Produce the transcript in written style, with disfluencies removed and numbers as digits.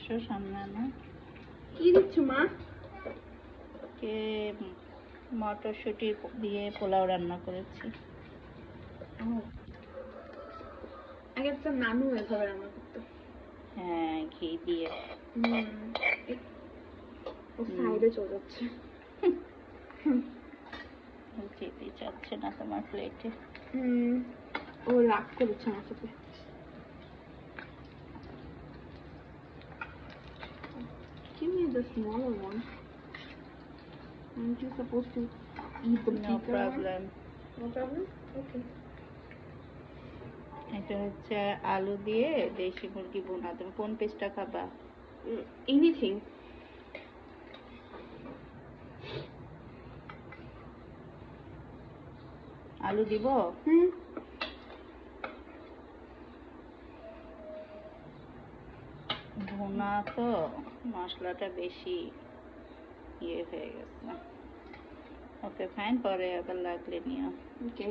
আসো সামনে আনো। কি দিচ্ছ মা? কে মটরশুঁটি দিয়ে পোলাও রান্না করেছি। আগে তো নানু এভাবে রান্না করতো। হ্যাঁ, ঘি দিয়ে। ও সাইডে চলে যাচ্ছে। যেতে চাচ্ছে না তোমার প্লেটে। ও রাগ করেছে আমার সাথে। Give me the smaller one. Aren't you supposed to eat the No bigger problem. one? No problem? Okay. এটা হচ্ছে আলু দিয়ে দেশি মুরগি ভুনা। তুমি কোন পিসটা খাবা? Anything. আলু দিব? ভুনা তো মশলাটা বেশি ইয়ে হয়ে গেছে। ওকে ফাইন, পরে আবার লাগলে নিও। Okay.